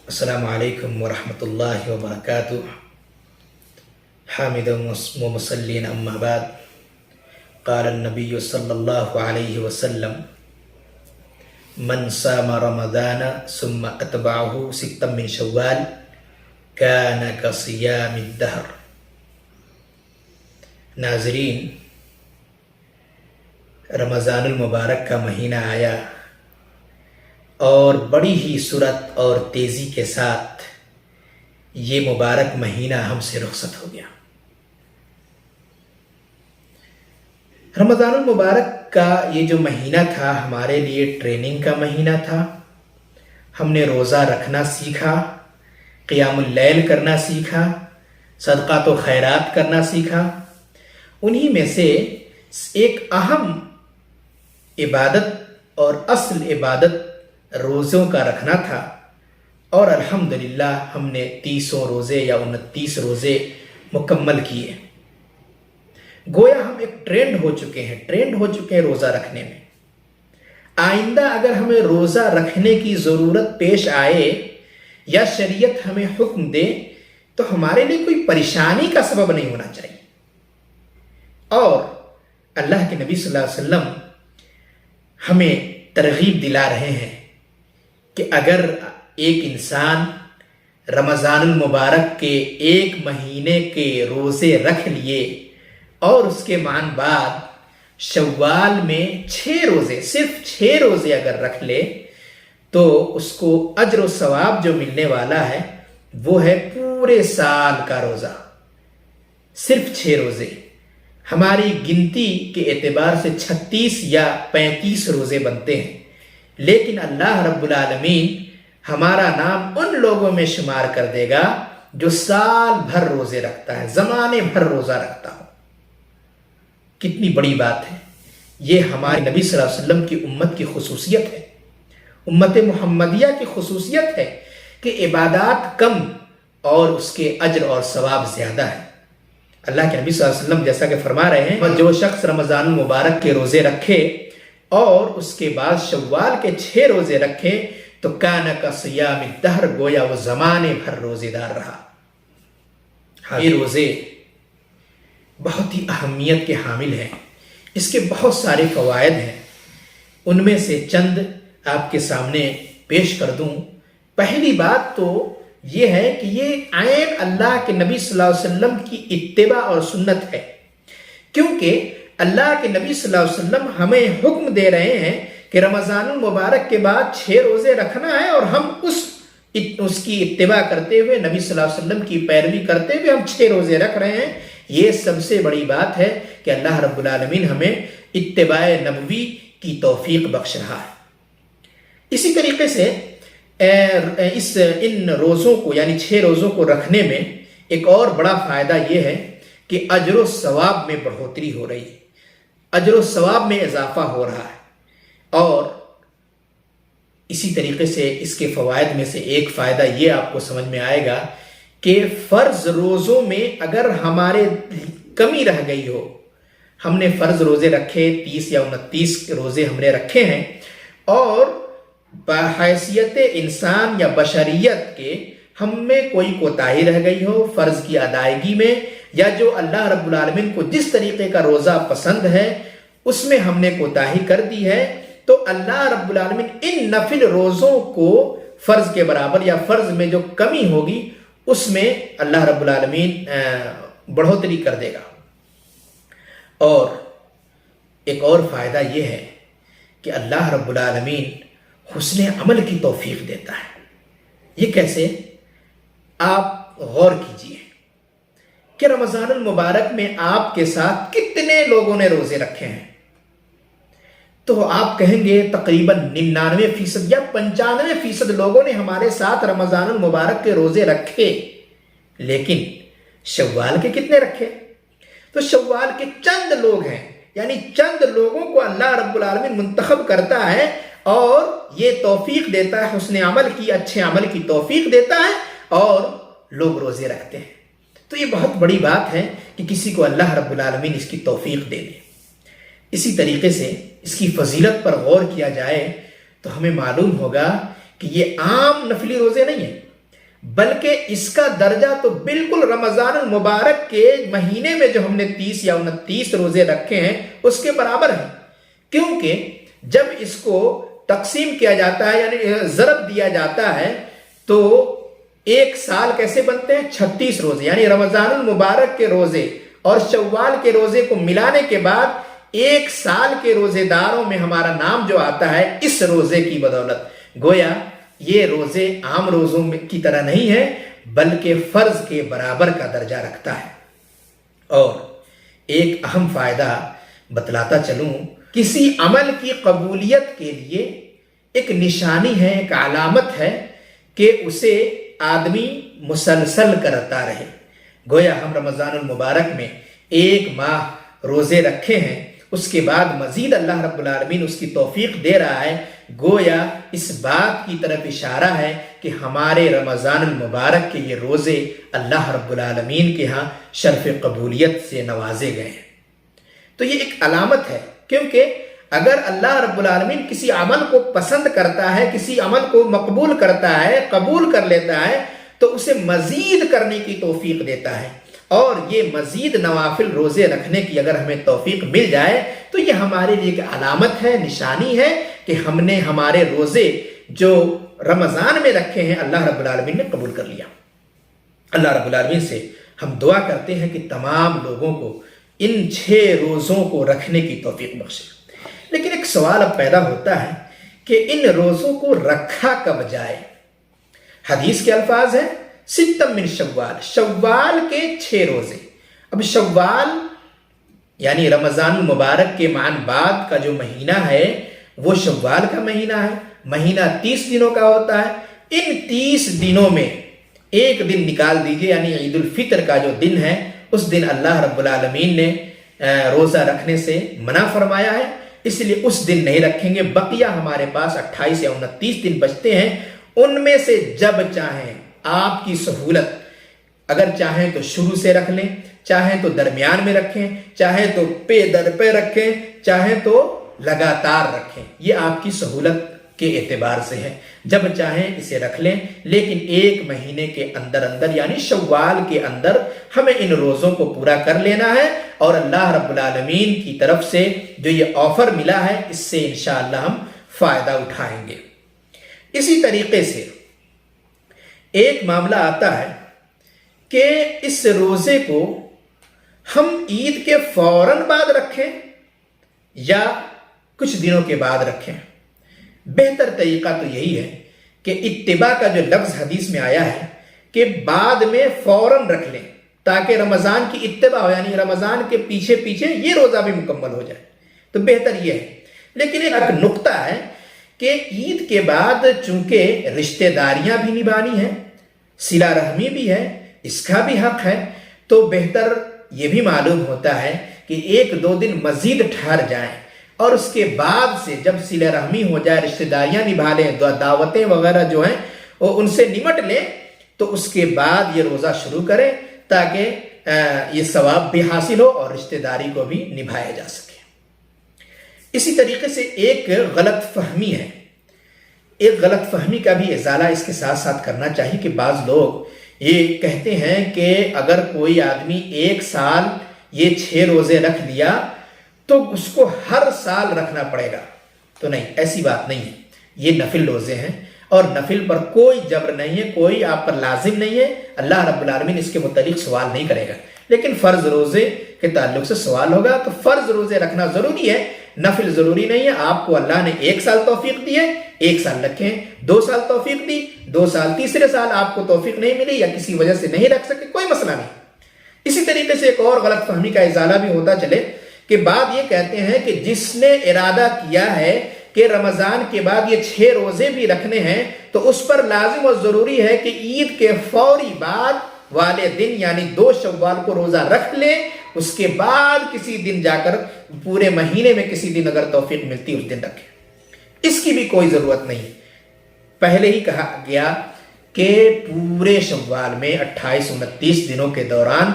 السلام علیکم ورحمۃ اللہ وبرکاتہ۔ حامد و مسلین اما بعد، قال النبی صلی اللہ علیہ وسلم: من صام رمضان ثم اتبعه ستا من شوال كان كصيام الدهر۔ ناظرین، رمضان المبارک کا مہینہ آیا اور بڑی ہی سرعت اور تیزی کے ساتھ یہ مبارک مہینہ ہم سے رخصت ہو گیا۔ رمضان المبارک کا یہ جو مہینہ تھا ہمارے لیے ٹریننگ کا مہینہ تھا۔ ہم نے روزہ رکھنا سیکھا، قیام اللیل کرنا سیکھا، صدقات و خیرات کرنا سیکھا۔ انہی میں سے ایک اہم عبادت اور اصل عبادت روزوں کا رکھنا تھا، اور الحمدللہ ہم نے 30 روزے یا 29 روزے مکمل کیے۔ گویا ہم ایک ٹرینڈ ہو چکے ہیں روزہ رکھنے میں۔ آئندہ اگر ہمیں روزہ رکھنے کی ضرورت پیش آئے یا شریعت ہمیں حکم دے تو ہمارے لیے کوئی پریشانی کا سبب نہیں ہونا چاہیے۔ اور اللہ کے نبی صلی اللہ علیہ وسلم ہمیں ترغیب دلا رہے ہیں کہ اگر ایک انسان رمضان المبارک کے 1 مہینے کے روزے رکھ لیے اور اس کے مان بعد شوال میں 6 روزے، صرف 6 روزے اگر رکھ لے تو اس کو اجر و ثواب جو ملنے والا ہے وہ ہے پورے سال کا روزہ۔ صرف 6 روزے، ہماری گنتی کے اعتبار سے 36 یا 35 روزے بنتے ہیں، لیکن اللہ رب العالمین ہمارا نام ان لوگوں میں شمار کر دے گا جو سال بھر روزے رکھتا ہے، زمانے بھر روزہ رکھتا ہو۔ کتنی بڑی بات ہے! یہ ہمارے نبی صلی اللہ علیہ وسلم کی امت کی خصوصیت ہے، امت محمدیہ کی خصوصیت ہے کہ عبادات کم اور اس کے اجر اور ثواب زیادہ ہے۔ اللہ کے نبی صلی اللہ علیہ وسلم جیسا کہ فرما رہے ہیں، جو شخص رمضان المبارک کے روزے رکھے اور اس کے بعد شوال کے 6 روزے رکھے تو کان کصیام الدہر، گویا وہ زمانے بھر روزے دار رہا۔ یہ روزے بہت ہی اہمیت کے حامل ہیں، اس کے بہت سارے فوائد ہیں۔ ان میں سے چند آپ کے سامنے پیش کر دوں۔ پہلی بات تو یہ ہے کہ یہ عین اللہ کے نبی صلی اللہ علیہ وسلم کی اتباع اور سنت ہے، کیونکہ اللہ کے نبی صلی اللہ علیہ وسلم ہمیں حکم دے رہے ہیں کہ رمضان المبارک کے بعد 6 روزے رکھنا ہے، اور ہم اس کی اتباع کرتے ہوئے، نبی صلی اللہ علیہ وسلم کی پیروی کرتے ہوئے ہم 6 روزے رکھ رہے ہیں۔ یہ سب سے بڑی بات ہے کہ اللہ رب العالمین ہمیں اتباع نبوی کی توفیق بخش رہا ہے۔ اسی طریقے سے ان روزوں کو یعنی 6 روزوں کو رکھنے میں ایک اور بڑا فائدہ یہ ہے کہ اجر و ثواب میں بڑھوتری ہو رہی ہے، اجر و ثواب میں اضافہ ہو رہا ہے۔ اور اسی طریقے سے اس کے فوائد میں سے ایک فائدہ یہ آپ کو سمجھ میں آئے گا کہ فرض روزوں میں اگر ہمارے کمی رہ گئی ہو، ہم نے فرض روزے رکھے 30 یا 29 روزے ہم نے رکھے ہیں، اور بحیثیت انسان یا بشریت کے ہم میں کوئی کوتاہی رہ گئی ہو فرض کی ادائیگی میں، یا جو اللہ رب العالمین کو جس طریقے کا روزہ پسند ہے اس میں ہم نے کوتاہی کر دی ہے، تو اللہ رب العالمین ان نفل روزوں کو فرض کے برابر یا فرض میں جو کمی ہوگی اس میں اللہ رب العالمین بڑھوتری کر دے گا۔ اور ایک اور فائدہ یہ ہے کہ اللہ رب العالمین حسن عمل کی توفیق دیتا ہے۔ یہ کیسے؟ آپ غور کیجئے کہ رمضان المبارک میں آپ کے ساتھ کتنے لوگوں نے روزے رکھے ہیں، تو آپ کہیں گے تقریباً 99% یا 95% لوگوں نے ہمارے ساتھ رمضان المبارک کے روزے رکھے، لیکن شوال کے کتنے رکھے؟ تو شوال کے چند لوگ ہیں، یعنی چند لوگوں کو اللہ رب العالمین منتخب کرتا ہے اور یہ توفیق دیتا ہے، حسن عمل کی، اچھے عمل کی توفیق دیتا ہے، اور لوگ روزے رکھتے ہیں۔ تو یہ بہت بڑی بات ہے کہ کسی کو اللہ رب العالمین اس کی توفیق دے دے۔ اسی طریقے سے اس کی فضیلت پر غور کیا جائے تو ہمیں معلوم ہوگا کہ یہ عام نفلی روزے نہیں ہیں، بلکہ اس کا درجہ تو بالکل رمضان المبارک کے مہینے میں جو ہم نے 30 یا 29 روزے رکھے ہیں اس کے برابر ہیں، کیونکہ جب اس کو تقسیم کیا جاتا ہے یعنی ضرب دیا جاتا ہے تو ایک سال کیسے بنتے ہیں؟ 36 روزے، یعنی رمضان المبارک کے روزے اور شوال کے روزے کو ملانے کے بعد ایک سال کے روزے داروں میں ہمارا نام جو آتا ہے اس روزے کی بدولت۔ گویا یہ روزے عام روزوں کی طرح نہیں ہے بلکہ فرض کے برابر کا درجہ رکھتا ہے۔ اور ایک اہم فائدہ بتلاتا چلوں، کسی عمل کی قبولیت کے لیے ایک نشانی ہے، ایک علامت ہے کہ اسے آدمی مسلسل کرتا رہے۔ گویا ہم رمضان المبارک میں ایک ماہ روزے رکھے ہیں، اس کے بعد مزید اللہ رب العالمین اس کی توفیق دے رہا ہے، گویا اس بات کی طرف اشارہ ہے کہ ہمارے رمضان المبارک کے یہ روزے اللہ رب العالمین کے ہاں شرف قبولیت سے نوازے گئے ہیں۔ تو یہ ایک علامت ہے، کیونکہ اگر اللہ رب العالمین کسی عمل کو پسند کرتا ہے، کسی عمل کو مقبول کرتا ہے، قبول کر لیتا ہے تو اسے مزید کرنے کی توفیق دیتا ہے، اور یہ مزید نوافل روزے رکھنے کی اگر ہمیں توفیق مل جائے تو یہ ہمارے لیے ایک علامت ہے، نشانی ہے کہ ہم نے ہمارے روزے جو رمضان میں رکھے ہیں اللہ رب العالمین نے قبول کر لیا۔ اللہ رب العالمین سے ہم دعا کرتے ہیں کہ تمام لوگوں کو ان 6 روزوں کو رکھنے کی توفیق بخشے۔ لیکن ایک سوال اب پیدا ہوتا ہے کہ ان روزوں کو رکھا کب جائے؟ حدیث کے الفاظ ہیں ستم من شوال، شوال کے 6 روزے۔ اب شوال یعنی رمضان المبارک کے معاً بعد کا جو مہینہ ہے وہ شوال کا مہینہ ہے، مہینہ 30 دنوں کا ہوتا ہے۔ ان 30 دنوں میں ایک دن نکال دیجئے، یعنی عید الفطر کا جو دن ہے اس دن اللہ رب العالمین نے روزہ رکھنے سے منع فرمایا ہے، اس لیے اس دن نہیں رکھیں گے۔ بقیہ ہمارے پاس 28 یا 29 دن بچتے ہیں، ان میں سے جب چاہیں آپ کی سہولت، اگر چاہیں تو شروع سے رکھ لیں، چاہیں تو درمیان میں رکھیں، چاہیں تو پے در پہ رکھیں، چاہیں تو لگاتار رکھیں، یہ آپ کی سہولت کے اعتبار سے ہے، جب چاہیں اسے رکھ لیں۔ لیکن ایک مہینے کے اندر اندر یعنی شوال کے اندر ہمیں ان روزوں کو پورا کر لینا ہے، اور اللہ رب العالمین کی طرف سے جو یہ آفر ملا ہے اس سے انشاءاللہ ہم فائدہ اٹھائیں گے۔ اسی طریقے سے ایک معاملہ آتا ہے کہ اس روزے کو ہم عید کے فوراً بعد رکھیں یا کچھ دنوں کے بعد رکھیں۔ بہتر طریقہ تو یہی ہے کہ اتباع کا جو لفظ حدیث میں آیا ہے کہ بعد میں فوراً رکھ لیں تاکہ رمضان کی اتباع ہو، یعنی رمضان کے پیچھے پیچھے یہ روزہ بھی مکمل ہو جائے، تو بہتر یہ ہے۔ لیکن ایک نقطہ ہے کہ عید کے بعد چونکہ رشتہ داریاں بھی نبھانی ہیں، صلہ رحمی بھی ہے، اس کا بھی حق ہے، تو بہتر یہ بھی معلوم ہوتا ہے کہ 1-2 دن مزید ٹھہر جائیں، اور اس کے بعد سے جب صلہ رحمی ہو جائے، رشتہ داریاں نبھا لیں، دعوتیں وغیرہ جو ہیں وہ ان سے نمٹ لیں، تو اس کے بعد یہ روزہ شروع کریں تاکہ یہ ثواب بھی حاصل ہو اور رشتہ داری کو بھی نبھایا جا سکے۔ اسی طریقے سے ایک غلط فہمی ہے، ایک غلط فہمی کا بھی ازالہ اس کے ساتھ ساتھ کرنا چاہیے کہ بعض لوگ یہ کہتے ہیں کہ اگر کوئی آدمی 1 سال یہ 6 روزے رکھ لیا تو اس کو ہر سال رکھنا پڑے گا، تو نہیں، ایسی بات نہیں ہے۔ یہ نفل روزے ہیں اور نفل پر کوئی جبر نہیں ہے، کوئی آپ پر لازم نہیں ہے، اللہ رب العالمین اس کے متعلق سوال نہیں کرے گا۔ لیکن فرض روزے کے تعلق سے سوال ہوگا، تو فرض روزے رکھنا ضروری ہے، نفل ضروری نہیں ہے۔ آپ کو اللہ نے 1 سال توفیق دی ہے، 1 سال رکھیں، 2 سال توفیق دی، 2 سال، تیسرے سال آپ کو توفیق نہیں ملی یا کسی وجہ سے نہیں رکھ سکے، کوئی مسئلہ نہیں۔ اسی طریقے سے ایک اور غلط فہمی کا ازالہ بھی ہوتا چلے کہ بعد یہ کہتے ہیں کہ جس نے ارادہ کیا ہے کہ رمضان کے بعد یہ 6 روزے بھی رکھنے ہیں تو اس پر لازم و ضروری ہے کہ عید کے فوری بعد والے دن یعنی 2 شوال کو روزہ رکھ لیں، اس کے بعد کسی دن جا کر پورے مہینے میں کسی دن اگر توفیق ملتی اس دن رکھیں۔ اس کی بھی کوئی ضرورت نہیں، پہلے ہی کہا گیا کہ پورے شوال میں 28-29 دنوں کے دوران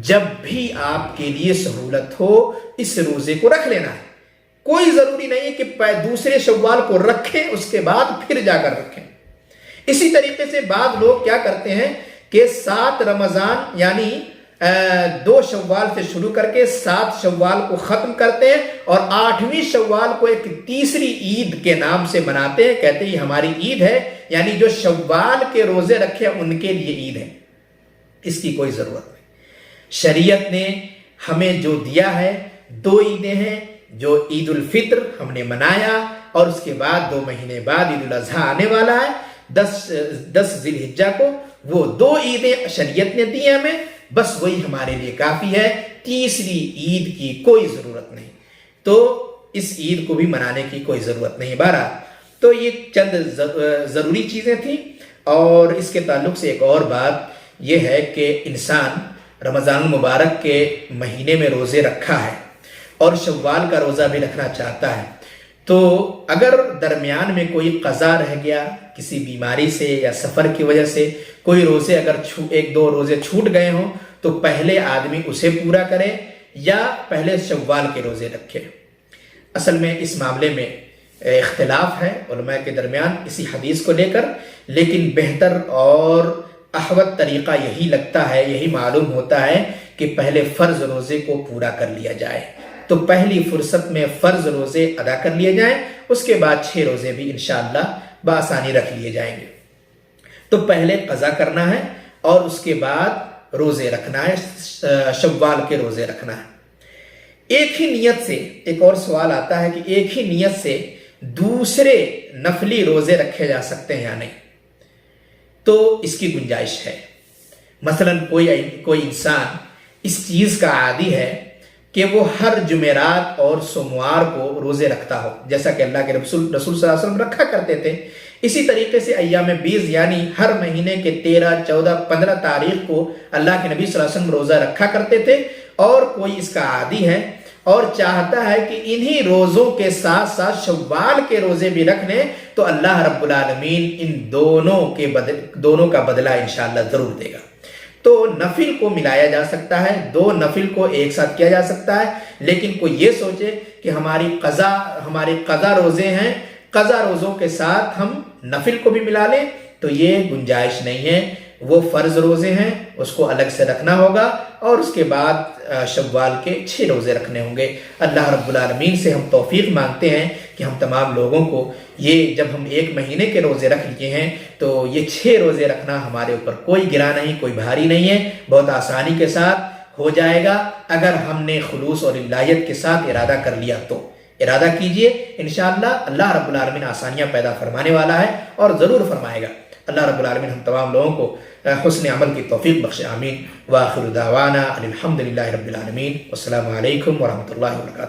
جب بھی آپ کے لیے سہولت ہو اس روزے کو رکھ لینا ہے۔ کوئی ضروری نہیں ہے کہ دوسرے شوال کو رکھیں اس کے بعد پھر جا کر رکھیں۔ اسی طریقے سے بعض لوگ کیا کرتے ہیں کہ 7 رمضان یعنی 2 شوال سے شروع کر کے 7 شوال کو ختم کرتے ہیں اور 8ویں شوال کو ایک تیسری عید کے نام سے مناتے ہیں، کہتے ہیں یہ ہماری عید ہے، یعنی جو شوال کے روزے رکھے ان کے لیے عید ہے۔ اس کی کوئی ضرورت نہیں۔ شریعت نے ہمیں جو دیا ہے 2 عیدیں ہیں، جو عید الفطر ہم نے منایا اور اس کے بعد 2 مہینے بعد عید الاضحیٰ آنے والا ہے 10 ذی الحجہ کو، وہ 2 عیدیں شریعت نے دی ہمیں، بس وہی ہمارے لیے کافی ہے، تیسری عید کی کوئی ضرورت نہیں، تو اس عید کو بھی منانے کی کوئی ضرورت نہیں۔ بہرحال تو یہ چند ضروری چیزیں تھیں، اور اس کے تعلق سے ایک اور بات یہ ہے کہ انسان رمضان المبارک کے مہینے میں روزے رکھا ہے اور شوال کا روزہ بھی رکھنا چاہتا ہے، تو اگر درمیان میں کوئی قضا رہ گیا کسی بیماری سے یا سفر کی وجہ سے، کوئی روزے اگر 1-2 روزے چھوٹ گئے ہوں تو پہلے آدمی اسے پورا کرے یا پہلے شوال کے روزے رکھے۔ اصل میں اس معاملے میں اختلاف ہے علماء کے درمیان اسی حدیث کو لے کر، لیکن بہتر اور احوط طریقہ یہی لگتا ہے، یہی معلوم ہوتا ہے کہ پہلے فرض روزے کو پورا کر لیا جائے، تو پہلی فرصت میں فرض روزے ادا کر لیے جائیں، اس کے بعد 6 روزے بھی انشاءاللہ بآسانی رکھ لیے جائیں گے۔ تو پہلے قضا کرنا ہے اور اس کے بعد روزے رکھنا ہے، شوال کے روزے رکھنا ہے۔ ایک ہی نیت سے، ایک اور سوال آتا ہے کہ ایک ہی نیت سے دوسرے نفلی روزے رکھے جا سکتے ہیں یا نہیں؟ تو اس کی گنجائش ہے۔ مثلا کوئی انسان اس چیز کا عادی ہے کہ وہ ہر جمعرات اور سوموار کو روزے رکھتا ہو، جیسا کہ اللہ کے رسول صلی اللہ علیہ وسلم رکھا کرتے تھے۔ اسی طریقے سے ایام 20 یعنی ہر مہینے کے 13، 14، 15 تاریخ کو اللہ کے نبی صلی اللہ علیہ وسلم روزہ رکھا کرتے تھے، اور کوئی اس کا عادی ہے اور چاہتا ہے کہ انہی روزوں کے ساتھ ساتھ شوال کے روزے بھی رکھ لیں، تو اللہ رب العالمین ان دونوں کا بدلہ انشاءاللہ ضرور دے گا۔ تو نفل کو ملایا جا سکتا ہے، 2 نفل کو ایک ساتھ کیا جا سکتا ہے، لیکن کوئی یہ سوچے کہ ہمارے قضا روزے ہیں، قضا روزوں کے ساتھ ہم نفل کو بھی ملا لیں، تو یہ گنجائش نہیں ہے۔ وہ فرض روزے ہیں، اس کو الگ سے رکھنا ہوگا، اور اس کے بعد شوال کے 6 روزے رکھنے ہوں گے۔ اللہ رب العالمین سے ہم توفیق مانگتے ہیں کہ ہم تمام لوگوں کو یہ، جب ہم 1 مہینے کے روزے رکھ لیے ہیں تو یہ 6 روزے رکھنا ہمارے اوپر کوئی گرا نہیں، کوئی بھاری نہیں ہے، بہت آسانی کے ساتھ ہو جائے گا اگر ہم نے خلوص اور للہیت کے ساتھ ارادہ کر لیا تو۔ ارادہ کیجئے، انشاءاللہ اللہ رب العالمین آسانیاں پیدا فرمانے والا ہے اور ضرور فرمائے گا۔ اللہ رب العالمین ہم تمام لوگوں کو حسن عمل کی توفیق بخشے، آمین۔ وآخر دعوانا الحمدللہ رب العالمین، والسلام علیکم ورحمۃ اللہ وبرکاتہ۔